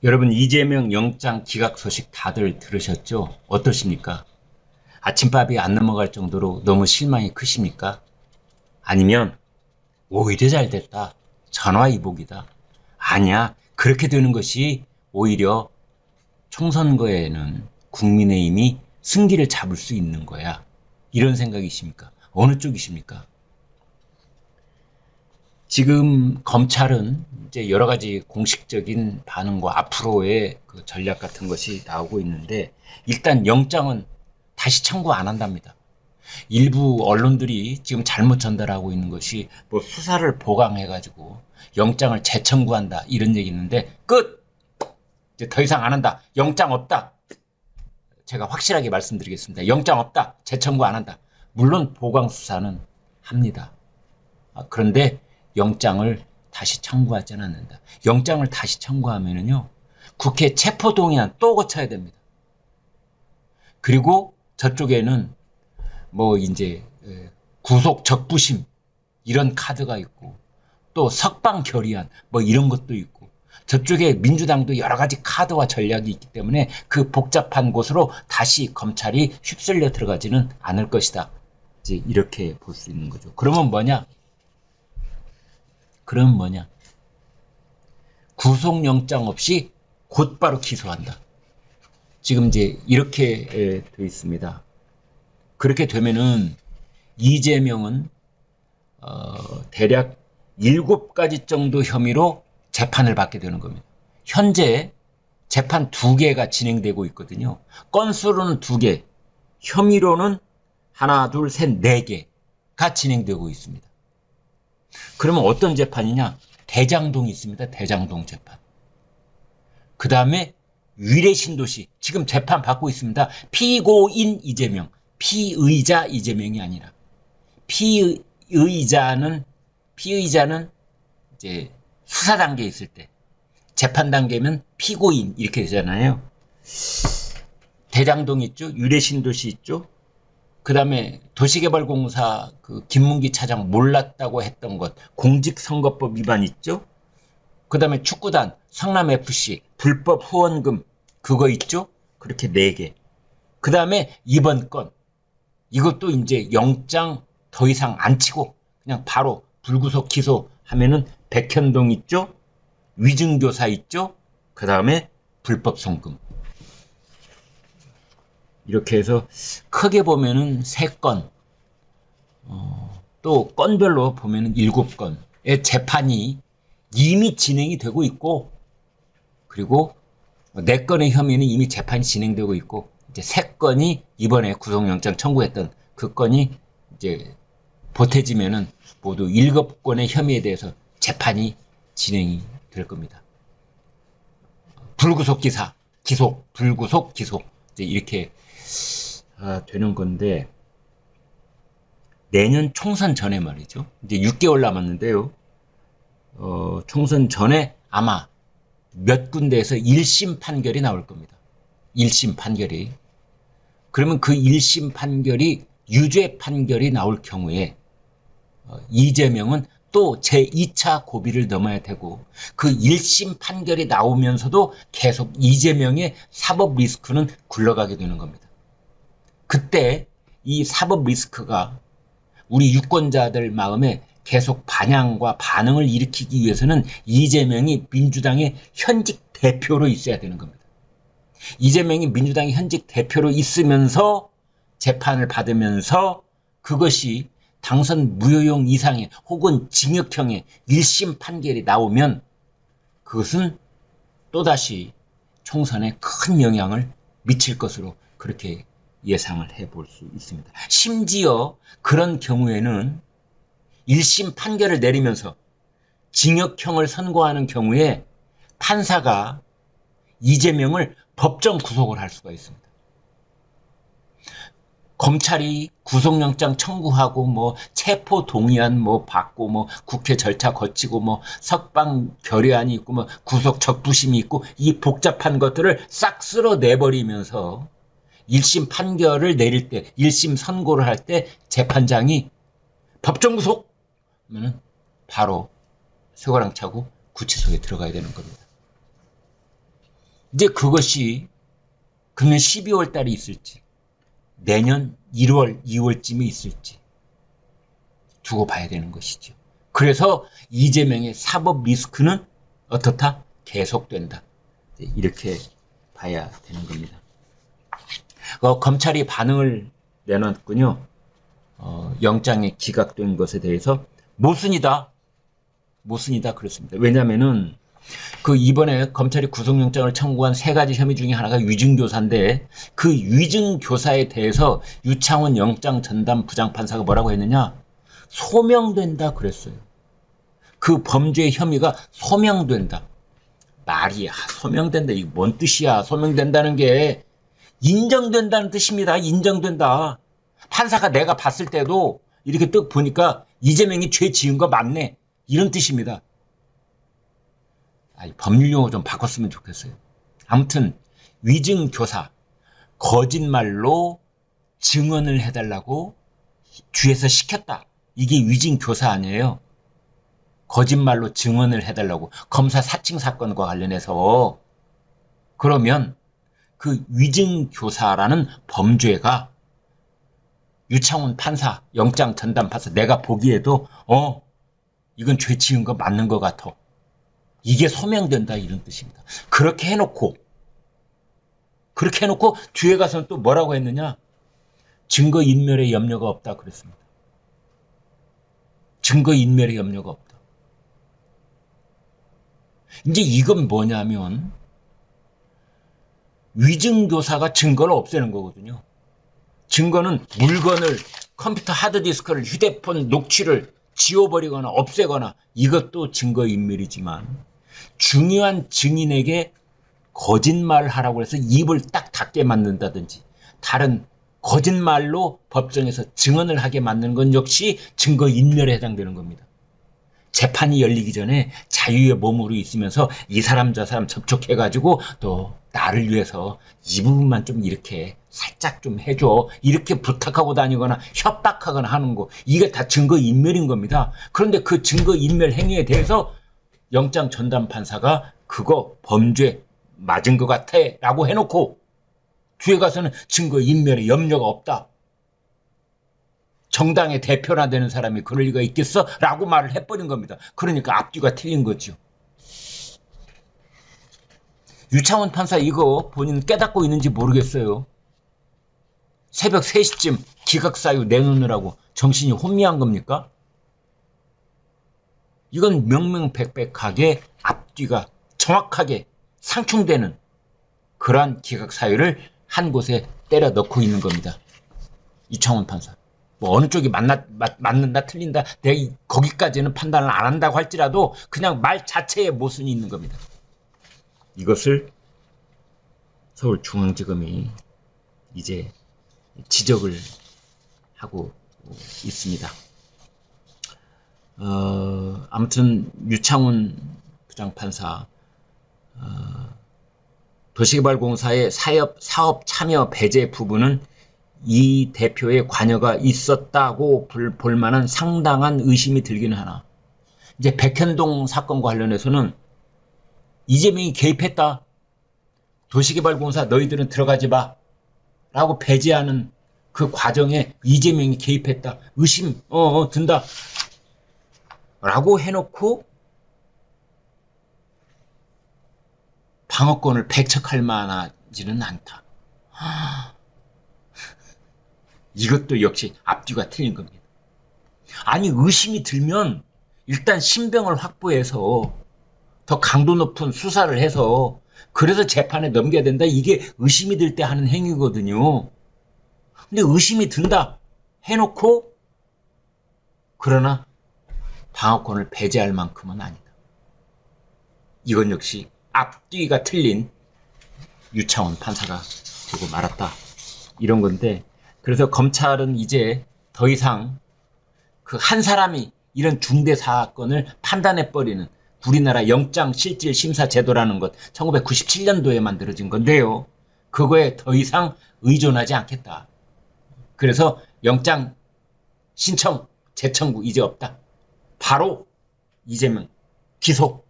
여러분 이재명 영장 기각 소식 다들 들으셨죠? 어떠십니까? 아침밥이 안 넘어갈 정도로 너무 실망이 크십니까? 아니면 오히려 잘 됐다. 전화위복이다. 아니야. 그렇게 되는 것이 오히려 총선거에는 국민의힘이 승기를 잡을 수 있는 거야. 이런 생각이십니까? 어느 쪽이십니까? 지금 검찰은 이제 여러 가지 공식적인 반응과 앞으로의 그 전략 같은 것이 나오고 있는데 일단 영장은 다시 청구 안 한답니다. 일부 언론들이 지금 잘못 전달하고 있는 것이 뭐 수사를 보강해가지고 영장을 재청구한다 이런 얘기 있는데 끝! 이제 더 이상 안 한다. 영장 없다. 제가 확실하게 말씀드리겠습니다. 영장 없다. 재청구 안 한다. 물론 보강 수사는 합니다. 그런데 영장을 다시 청구하지는 않는다. 영장을 다시 청구하면은요, 국회 체포동의안 또 거쳐야 됩니다. 그리고 저쪽에는 뭐 이제 구속 적부심 이런 카드가 있고 또 석방 결의안 뭐 이런 것도 있고 저쪽에 민주당도 여러 가지 카드와 전략이 있기 때문에 그 복잡한 곳으로 다시 검찰이 휩쓸려 들어가지는 않을 것이다. 이제 이렇게 볼 수 있는 거죠. 그러면 뭐냐? 구속영장 없이 곧바로 기소한다. 지금 이제 이렇게 되어 있습니다. 그렇게 되면은 이재명은 대략 7가지 정도 혐의로 재판을 받게 되는 겁니다. 현재 재판 2개가 진행되고 있거든요. 건수로는 2개, 혐의로는 하나, 둘, 셋, 4개가 진행되고 있습니다. 그러면 어떤 재판이냐? 대장동이 있습니다. 대장동 재판. 그 다음에 위례신도시 지금 재판 받고 있습니다. 피고인 이재명, 피의자 이재명이 아니라 피의자는 이제 수사 단계에 있을 때 재판 단계면 피고인 이렇게 되잖아요. 대장동 있죠. 위례신도시 있죠. 그 다음에 도시개발공사 그 김문기 차장 몰랐다고 했던 것 공직선거법 위반 있죠. 그 다음에 축구단 성남FC 불법 후원금 그거 있죠. 그렇게 4개. 그 다음에 이번 건 이것도 이제 영장 더 이상 안 치고 그냥 바로 불구속 기소하면은 백현동 있죠. 위증교사 있죠. 그 다음에 불법 송금. 이렇게 해서 크게 보면은 3건, 또 건별로 보면은 7건의 재판이 이미 진행이 되고 있고, 그리고 4건의 혐의는 이미 재판이 진행되고 있고, 이제 3건이 이번에 구속영장 청구했던 그 건이 이제 보태지면은 모두 7건의 혐의에 대해서 재판이 진행이 될 겁니다. 불구속 기소, 불구속 기소. 이제 이렇게 되는 건데 내년 총선 전에 말이죠. 이제 6개월 남았는데요. 총선 전에 아마 몇 군데에서 1심 판결이 나올 겁니다. 1심 판결이. 그러면 그 1심 판결이 유죄 판결이 나올 경우에 이재명은 또 제2차 고비를 넘어야 되고 그 1심 판결이 나오면서도 계속 이재명의 사법 리스크는 굴러가게 되는 겁니다. 그때 이 사법 리스크가 우리 유권자들 마음에 계속 반향과 반응을 일으키기 위해서는 이재명이 민주당의 현직 대표로 있어야 되는 겁니다. 이재명이 민주당의 현직 대표로 있으면서 재판을 받으면서 그것이 당선 무효용 이상의 혹은 징역형의 1심 판결이 나오면 그것은 또다시 총선에 큰 영향을 미칠 것으로 그렇게 예상을 해볼 수 있습니다. 심지어 그런 경우에는 1심 판결을 내리면서 징역형을 선고하는 경우에 판사가 이재명을 법정 구속을 할 수가 있습니다. 검찰이 구속영장 청구하고 뭐 체포 동의안 뭐 받고 뭐 국회 절차 거치고 뭐 석방 결의안이 있고 뭐 구속 적부심이 있고 이 복잡한 것들을 싹 쓸어내버리면서 1심 판결을 내릴 때 1심 선고를 할 때 재판장이 법정 구속 하면은 바로 쇠고랑 차고 구치소에 들어가야 되는 겁니다. 이제 그것이 금년 12월 달에 있을지 내년 1월, 2월쯤에 있을지 두고 봐야 되는 것이죠. 그래서 이재명의 사법 리스크는 어떻다? 계속된다. 이렇게 봐야 되는 겁니다. 검찰이 반응을 내놨군요. 영장이 기각된 것에 대해서 모순이다 그렇습니다. 왜냐하면은 이번에 검찰이 구속영장을 청구한 세 가지 혐의 중에 하나가 위증교사인데 그 위증교사에 대해서 유창훈 영장 전담 부장판사가 뭐라고 했느냐? 소명된다 그랬어요. 그 범죄의 혐의가 소명된다. 말이야. 소명된다. 이게 뭔 뜻이야? 소명된다는 게 인정된다는 뜻입니다. 인정된다. 판사가 내가 봤을 때도 이렇게 뜩 보니까 이재명이 죄 지은 거 맞네. 이런 뜻입니다. 법률 용어 좀 바꿨으면 좋겠어요. 아무튼 위증교사, 거짓말로 증언을 해달라고 뒤에서 시켰다. 이게 위증교사 아니에요. 거짓말로 증언을 해달라고 검사 사칭 사건과 관련해서. 그러면 그 위증교사라는 범죄가 유창훈 판사, 영장 전담 판사 내가 보기에도 이건 죄 지은 거 맞는 것 같아. 이게 소명된다 이런 뜻입니다. 그렇게 해놓고 뒤에 가서는 또 뭐라고 했느냐? 증거인멸의 염려가 없다 그랬습니다. 증거인멸의 염려가 없다. 이제 이건 뭐냐면 위증교사가 증거를 없애는 거거든요. 증거는 물건을, 컴퓨터 하드디스크를, 휴대폰 녹취를 지워버리거나 없애거나 이것도 증거인멸이지만 중요한 증인에게 거짓말하라고 해서 입을 딱 닫게 만든다든지 다른 거짓말로 법정에서 증언을 하게 만드는 건 역시 증거인멸에 해당되는 겁니다. 재판이 열리기 전에 자유의 몸으로 있으면서 이 사람 저 사람 접촉해가지고 또 나를 위해서 이 부분만 좀 이렇게 살짝 좀 해줘 이렇게 부탁하고 다니거나 협박하거나 하는 거 이게 다 증거인멸인 겁니다. 그런데 그 증거인멸 행위에 대해서 영장 전담 판사가 그거 범죄 맞은 것 같아 라고 해놓고 뒤에 가서는 증거인멸에 염려가 없다. 정당의 대표나 되는 사람이 그럴 리가 있겠어? 라고 말을 해버린 겁니다. 그러니까 앞뒤가 틀린 거죠. 유창훈 판사 이거 본인 깨닫고 있는지 모르겠어요. 새벽 3시쯤 기각사유 내놓느라고 정신이 혼미한 겁니까? 이건 명명백백하게 앞뒤가 정확하게 상충되는 그러한 기각사유를 한 곳에 때려 넣고 있는 겁니다. 유창훈 판사. 뭐 어느 쪽이 맞는다 틀린다 내가 거기까지는 판단을 안 한다고 할지라도 그냥 말 자체에 모순이 있는 겁니다. 이것을 서울중앙지검이 이제 지적을 하고 있습니다. 아무튼 유창훈 부장판사 도시개발공사의 사업 참여 배제 부분은 이 대표의 관여가 있었다고 볼 만한 상당한 의심이 들기는 하나. 이제 백현동 사건과 관련해서는 이재명이 개입했다. 도시개발공사 너희들은 들어가지 마. 라고 배제하는 그 과정에 이재명이 개입했다. 의심 든다. 라고 해놓고 방어권을 백척할 만하지는 않다. 이것도 역시 앞뒤가 틀린 겁니다. 아니 의심이 들면 일단 신병을 확보해서 더 강도 높은 수사를 해서 그래서 재판에 넘겨야 된다. 이게 의심이 들 때 하는 행위거든요. 근데 의심이 든다 해놓고 그러나 방어권을 배제할 만큼은 아니다. 이건 역시 앞뒤가 틀린 유창훈 판사가 되고 말았다. 이런 건데 그래서 검찰은 이제 더 이상 그 한 사람이 이런 중대 사건을 판단해버리는 우리나라 영장실질심사제도라는 것 1997년도에 만들어진 건데요. 그거에 더 이상 의존하지 않겠다. 그래서 영장 신청 재청구 이제 없다. 바로 이재명 기소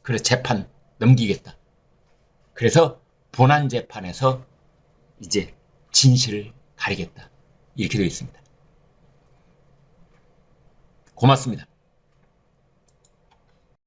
그래 재판 넘기겠다. 그래서 본안 재판에서 이제 진실을 가리겠다. 이렇게 되어 있습니다. 고맙습니다.